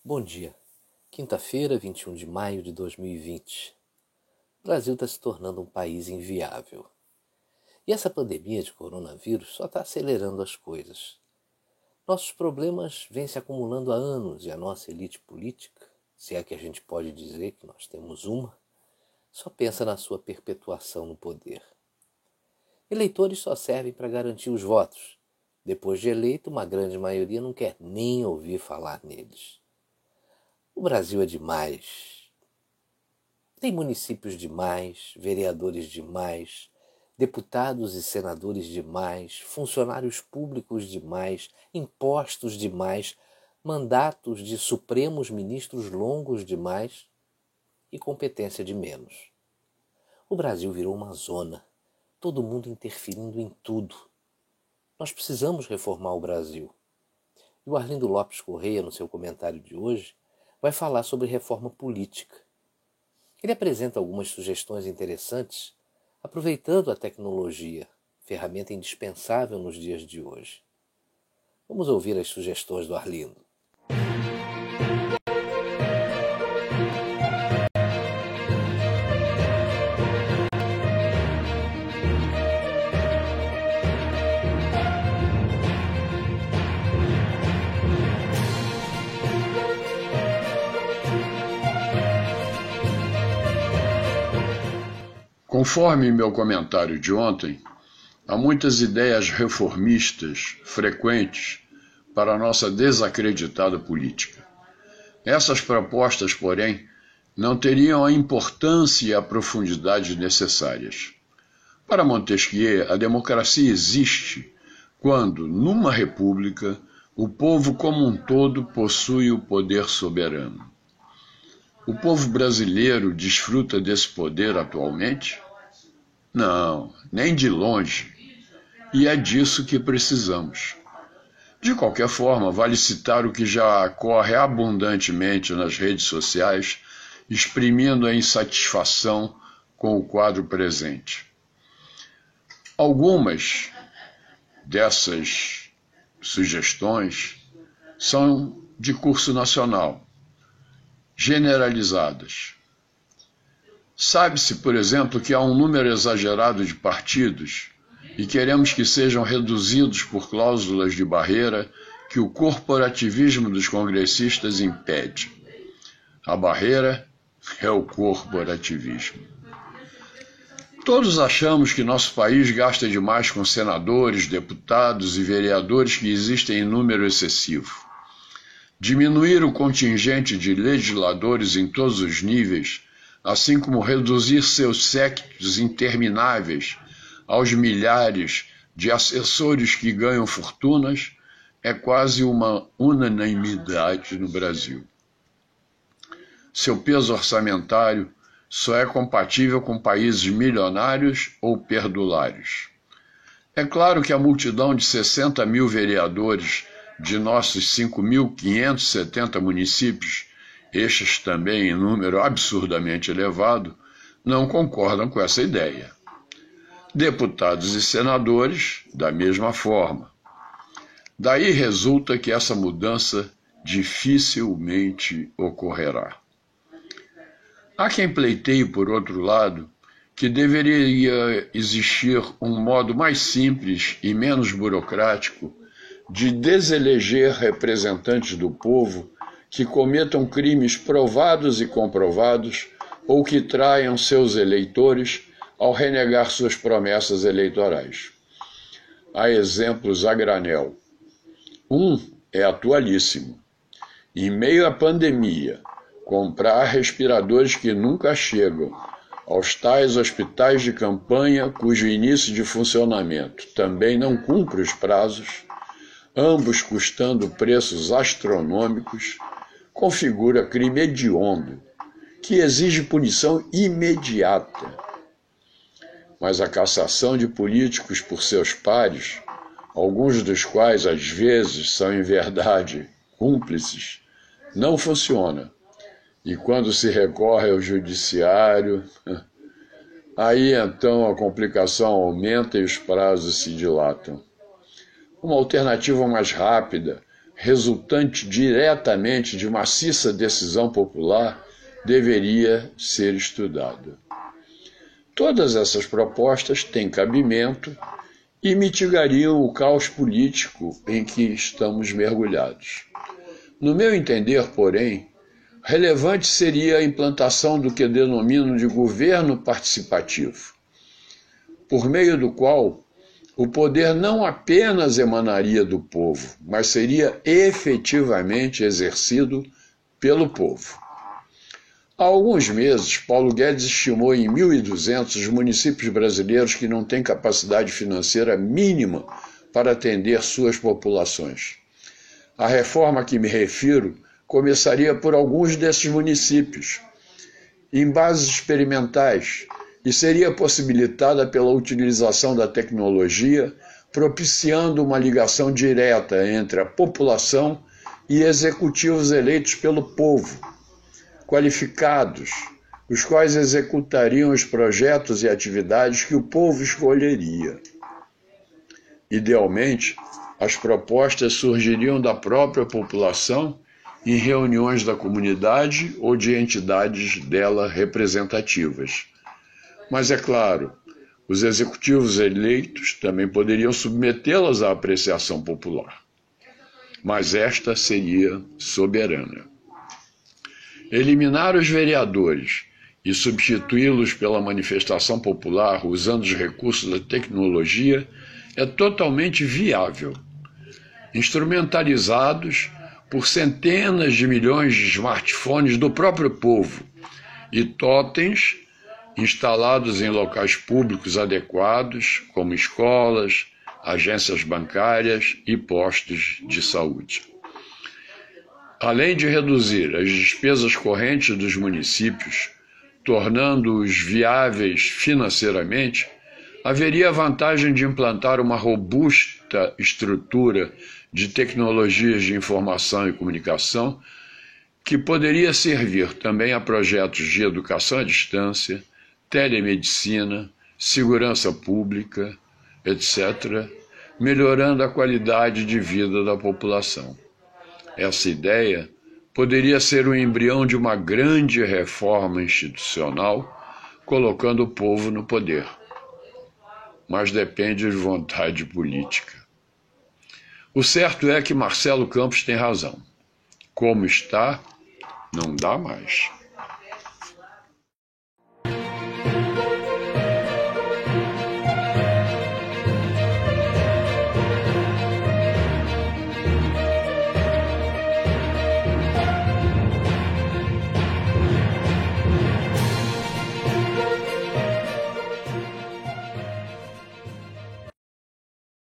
Bom dia. Quinta-feira, 21 de maio de 2020. O Brasil está se tornando um país inviável. E essa pandemia de coronavírus só está acelerando as coisas. Nossos problemas vêm se acumulando há anos e a nossa elite política, se é que a gente pode dizer que nós temos uma, só pensa na sua perpetuação no poder. Eleitores só servem para garantir os votos. Depois de eleito, uma grande maioria não quer nem ouvir falar neles. O Brasil é demais. Tem municípios demais, vereadores demais, deputados e senadores demais, funcionários públicos demais, impostos demais, mandatos de supremos ministros longos demais e competência de menos. O Brasil virou uma zona, todo mundo interferindo em tudo. Nós precisamos reformar o Brasil. E o Arlindo Lopes Correia, no seu comentário de hoje, vai falar sobre reforma política. Ele apresenta algumas sugestões interessantes, aproveitando a tecnologia, ferramenta indispensável nos dias de hoje. Vamos ouvir as sugestões do Arlindo. Conforme meu comentário de ontem, há muitas ideias reformistas frequentes para a nossa desacreditada política. Essas propostas, porém, não teriam a importância e a profundidade necessárias. Para Montesquieu, a democracia existe quando, numa república, o povo como um todo possui o poder soberano. O povo brasileiro desfruta desse poder atualmente? Não, nem de longe. E é disso que precisamos. De qualquer forma, vale citar o que já corre abundantemente nas redes sociais, exprimindo a insatisfação com o quadro presente. Algumas dessas sugestões são de curso nacional, generalizadas. Sabe-se, por exemplo, que há um número exagerado de partidos e queremos que sejam reduzidos por cláusulas de barreira que o corporativismo dos congressistas impede. A barreira é o corporativismo. Todos achamos que nosso país gasta demais com senadores, deputados e vereadores que existem em número excessivo. Diminuir o contingente de legisladores em todos os níveis, assim como reduzir seus séquitos intermináveis aos milhares de assessores que ganham fortunas, é quase uma unanimidade no Brasil. Seu peso orçamentário só é compatível com países milionários ou perdulários. É claro que a multidão de 60 mil vereadores de nossos 5.570 municípios, estes também em número absurdamente elevado, não concordam com essa ideia. Deputados e senadores, da mesma forma. Daí resulta que essa mudança dificilmente ocorrerá. Há quem pleiteie, por outro lado, que deveria existir um modo mais simples e menos burocrático de deseleger representantes do povo que cometam crimes provados e comprovados ou que traiam seus eleitores ao renegar suas promessas eleitorais. Há exemplos a granel. Um é atualíssimo. Em meio à pandemia, comprar respiradores que nunca chegam aos tais hospitais de campanha cujo início de funcionamento também não cumpre os prazos, ambos custando preços astronômicos, configura crime hediondo, que exige punição imediata. Mas a cassação de políticos por seus pares, alguns dos quais às vezes são em verdade cúmplices, não funciona. E quando se recorre ao judiciário, aí então a complicação aumenta e os prazos se dilatam. Uma alternativa mais rápida, resultante diretamente de maciça decisão popular, deveria ser estudada. Todas essas propostas têm cabimento e mitigariam o caos político em que estamos mergulhados. No meu entender, porém, relevante seria a implantação do que denomino de governo participativo, por meio do qual o poder não apenas emanaria do povo, mas seria efetivamente exercido pelo povo. Há alguns meses, Paulo Guedes estimou em 1.200 os municípios brasileiros que não têm capacidade financeira mínima para atender suas populações. A reforma a que me refiro começaria por alguns desses municípios, em bases experimentais, e seria possibilitada pela utilização da tecnologia, propiciando uma ligação direta entre a população e executivos eleitos pelo povo, qualificados, os quais executariam os projetos e atividades que o povo escolheria. Idealmente, as propostas surgiriam da própria população em reuniões da comunidade ou de entidades dela representativas. Mas, é claro, os executivos eleitos também poderiam submetê-las à apreciação popular. Mas esta seria soberana. Eliminar os vereadores e substituí-los pela manifestação popular usando os recursos da tecnologia é totalmente viável. Instrumentalizados por centenas de milhões de smartphones do próprio povo e totens instalados em locais públicos adequados, como escolas, agências bancárias e postos de saúde. Além de reduzir as despesas correntes dos municípios, tornando-os viáveis financeiramente, haveria a vantagem de implantar uma robusta estrutura de tecnologias de informação e comunicação que poderia servir também a projetos de educação à distância, telemedicina, segurança pública, etc., melhorando a qualidade de vida da população. Essa ideia poderia ser o embrião de uma grande reforma institucional, colocando o povo no poder. Mas depende de vontade política. O certo é que Marcelo Campos tem razão. Como está, não dá mais.